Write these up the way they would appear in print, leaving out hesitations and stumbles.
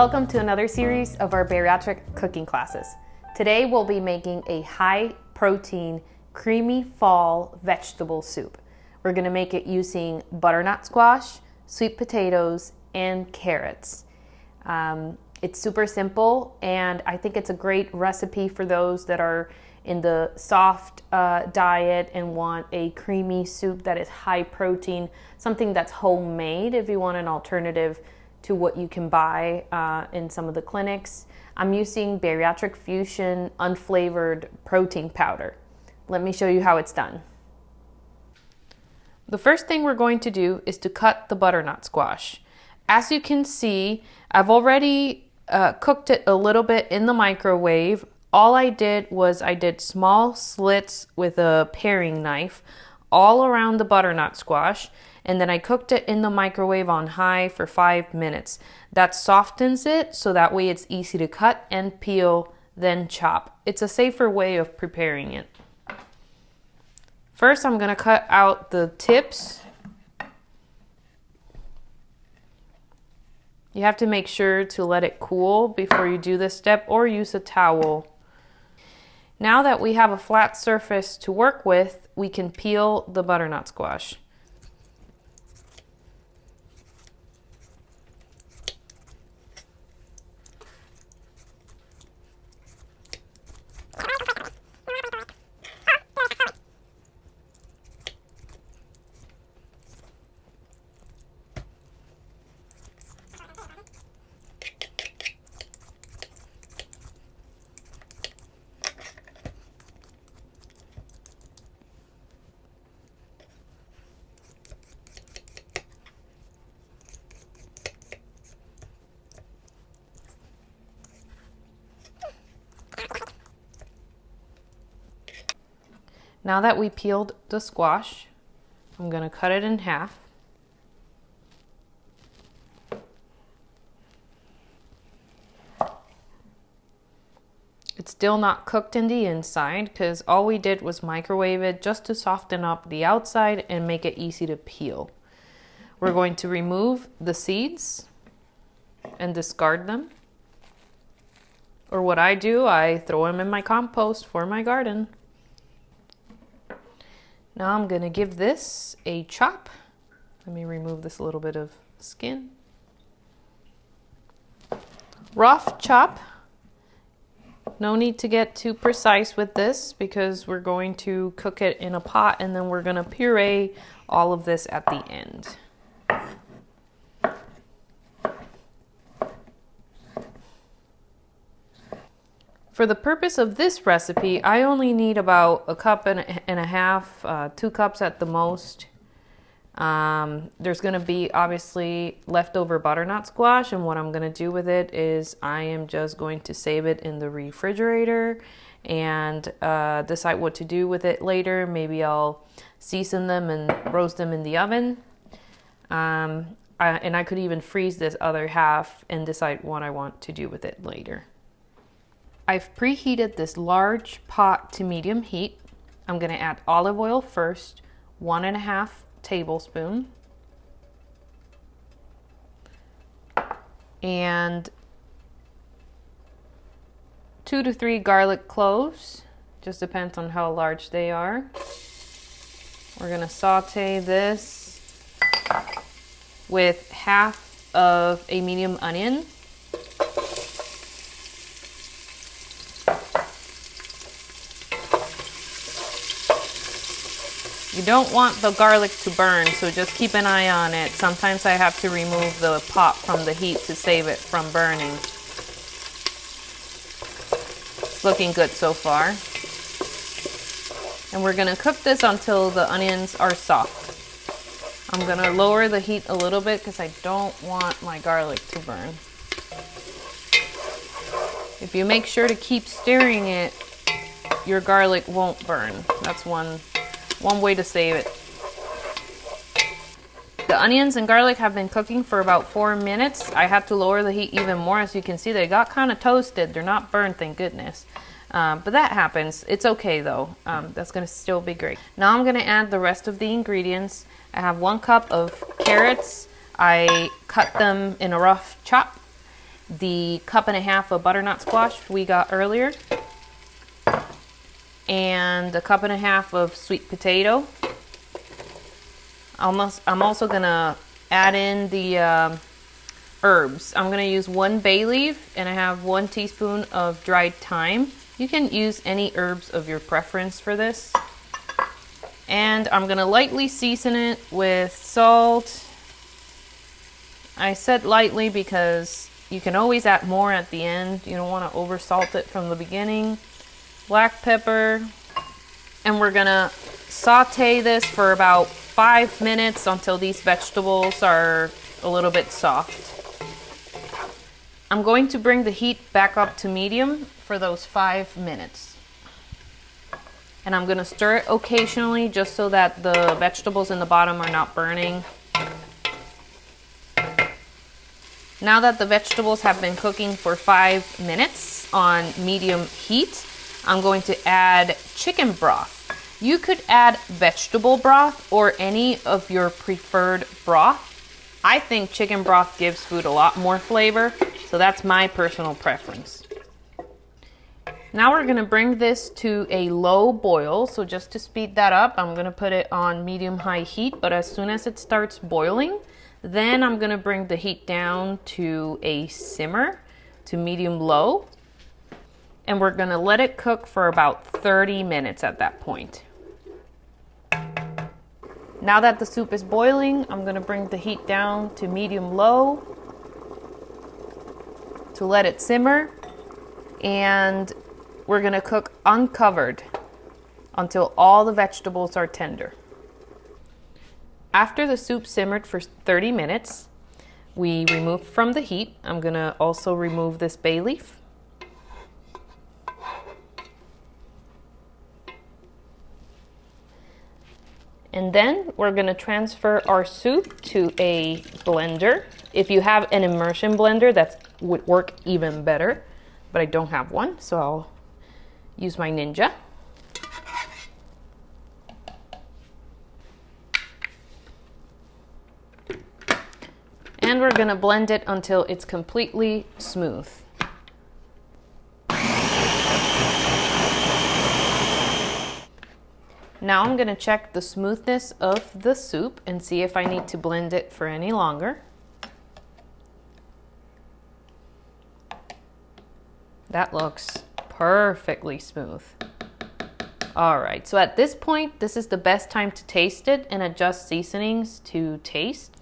Welcome to another series of our bariatric cooking classes. Today we'll be making a high protein, creamy fall vegetable soup. We're going to make it using butternut squash, sweet potatoes, and carrots. It's super simple, and I think it's a great recipe for those that are in the soft diet and want a creamy soup that is high protein, something that's homemade if you want an alternative to what you can buy in some of the clinics. I'm using Bariatric Fusion unflavored protein powder. Let me show you how it's done. The first thing we're going to do is to cut the butternut squash. As you can see, I've already cooked it a little bit in the microwave. All I did was I did small slits with a paring knife all around the butternut squash, and then I cooked it in the microwave on high for 5 minutes. That softens it so that way it's easy to cut and peel, then chop. It's a safer way of preparing it. First, I'm gonna cut out the tips. You have to make sure to let it cool before you do this step, or use a towel. Now that we have a flat surface to work with, we can peel the butternut squash. Now that we peeled the squash, I'm going to cut it in half. It's still not cooked in the inside because all we did was microwave it just to soften up the outside and make it easy to peel. We're going to remove the seeds and discard them. Or what I do, I throw them in my compost for my garden. Now I'm going to give this a chop. Let me remove this little bit of skin. Rough chop. No need to get too precise with this because we're going to cook it in a pot and then we're going to puree all of this at the end. For the purpose of this recipe, I only need about a cup and a half, 2 cups at the most. There's going to be obviously leftover butternut squash, and what I'm going to do with it is I am just going to save it in the refrigerator and decide what to do with it later. Maybe I'll season them and roast them in the oven. And I could even freeze this other half and decide what I want to do with it later. I've preheated this large pot to medium heat. I'm going to add olive oil first, 1.5 tablespoons, and 2 to 3 garlic cloves. Just depends on how large they are. We're going to saute this with half of a medium onion. You don't want the garlic to burn, so just keep an eye on it. Sometimes I have to remove the pot from the heat to save it from burning. It's looking good so far. And we're gonna cook this until the onions are soft. I'm gonna lower the heat a little bit because I don't want my garlic to burn. If you make sure to keep stirring it, your garlic won't burn. That's one way to save it. The onions and garlic have been cooking for about 4 minutes. I have to lower the heat even more. As you can see, they got kind of toasted. They're not burned, thank goodness. But that happens. It's okay though. That's going to still be great. Now I'm going to add the rest of the ingredients. I have 1 cup of carrots. I cut them in a rough chop. the cup and a half of butternut squash we got earlier, and a cup and a half of sweet potato. I'm also gonna add in the herbs. I'm gonna use 1 bay leaf, and I have 1 teaspoon of dried thyme. You can use any herbs of your preference for this. And I'm gonna lightly season it with salt. I said lightly because you can always add more at the end. You don't want to over salt it from the beginning. Black pepper. And we're gonna saute this for about 5 minutes until these vegetables are a little bit soft. I'm going to bring the heat back up to medium for those 5 minutes. And I'm gonna stir it occasionally just so that the vegetables in the bottom are not burning. Now that the vegetables have been cooking for 5 minutes on medium heat, I'm going to add chicken broth. You could add vegetable broth or any of your preferred broth. I think chicken broth gives food a lot more flavor, so that's my personal preference. Now we're gonna bring this to a low boil. So just to speed that up, I'm gonna put it on medium-high heat, but as soon as it starts boiling, then I'm gonna bring the heat down to a simmer, to medium-low, and we're gonna let it cook for about 30 minutes at that point. Now that the soup is boiling, I'm gonna bring the heat down to medium-low to let it simmer, and we're gonna cook uncovered until all the vegetables are tender. After the soup simmered for 30 minutes, we remove from the heat. I'm gonna also remove this bay leaf. And then we're gonna transfer our soup to a blender. If you have an immersion blender, that would work even better, but I don't have one, so I'll use my Ninja. And we're gonna blend it until it's completely smooth. Now I'm gonna check the smoothness of the soup and see if I need to blend it for any longer. That looks perfectly smooth. All right, so at this point, this is the best time to taste it and adjust seasonings to taste.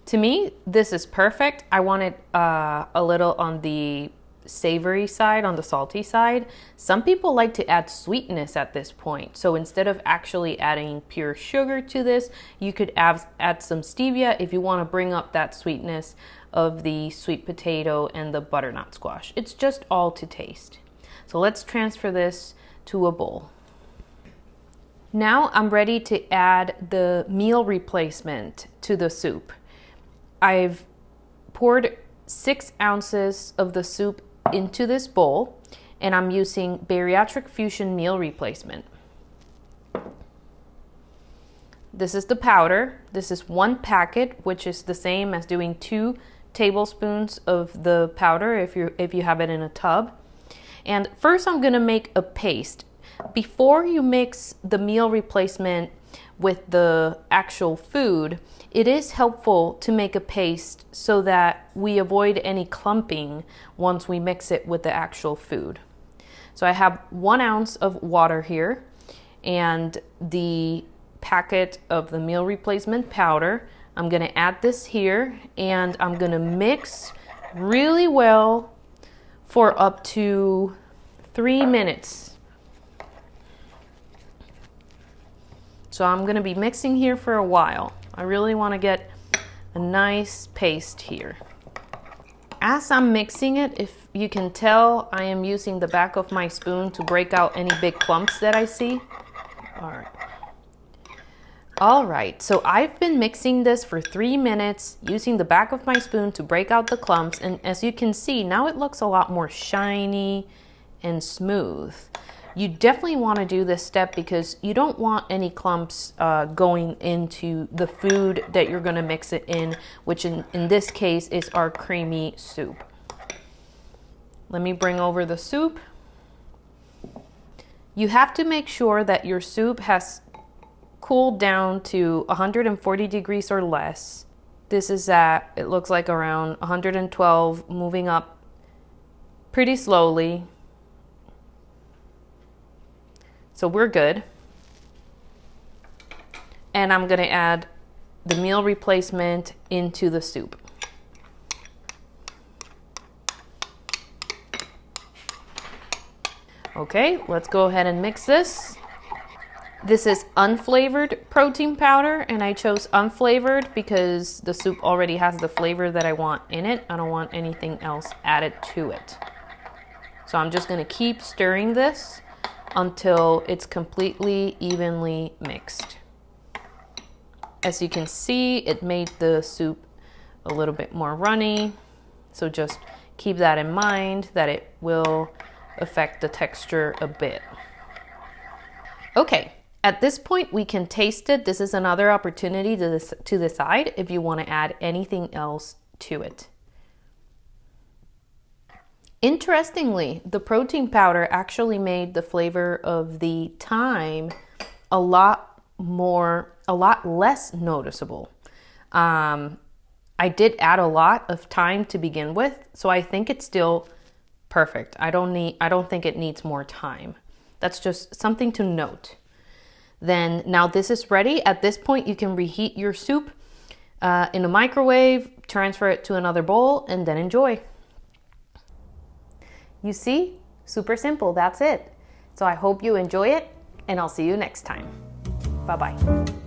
To me, this is perfect. I want it a little on the savory side, on the salty side. Some people like to add sweetness at this point. So instead of actually adding pure sugar to this, you could add some stevia if you want to bring up that sweetness of the sweet potato and the butternut squash. It's just all to taste. So let's transfer this to a bowl. Now I'm ready to add the meal replacement to the soup. I've poured 6 ounces of the soup into this bowl, and I'm using Bariatric Fusion meal replacement. This is the powder. This is 1 packet, which is the same as doing 2 tablespoons of the powder if you have it in a tub. And first I'm gonna make a paste. Before you mix the meal replacement with the actual food, it is helpful to make a paste so that we avoid any clumping once we mix it with the actual food. So I have 1 ounce of water here and the packet of the meal replacement powder. I'm gonna add this here and I'm gonna mix really well for up to 3 minutes. So I'm gonna be mixing here for a while. I really wanna get a nice paste here. As I'm mixing it, if you can tell, I am using the back of my spoon to break out any big clumps that I see. All right, so I've been mixing this for 3 minutes using the back of my spoon to break out the clumps, and as you can see, now it looks a lot more shiny and smooth. You definitely want to do this step because you don't want any clumps going into the food that you're going to mix it in, which in this case is our creamy soup. Let me bring over the soup. You have to make sure that your soup has cooled down to 140 degrees or less. This is at, it looks like around 112, moving up pretty slowly. So we're good. And I'm gonna add the meal replacement into the soup. Okay, let's go ahead and mix this. This is unflavored protein powder, and I chose unflavored because the soup already has the flavor that I want in it. I don't want anything else added to it. So I'm just gonna keep stirring this until it's completely evenly mixed. As you can see, it made the soup a little bit more runny. So just keep that in mind, that it will affect the texture a bit. Okay, at this point we can taste it. This is another opportunity to decide if you want to add anything else to it. Interestingly, the protein powder actually made the flavor of the thyme a lot less noticeable. I did add a lot of thyme to begin with, so I think it's still perfect. I don't think it needs more thyme. That's just something to note. Then now this is ready. At this point, you can reheat your soup in a microwave, transfer it to another bowl, and then enjoy. You see, super simple, that's it. So I hope you enjoy it, and I'll see you next time. Bye-bye.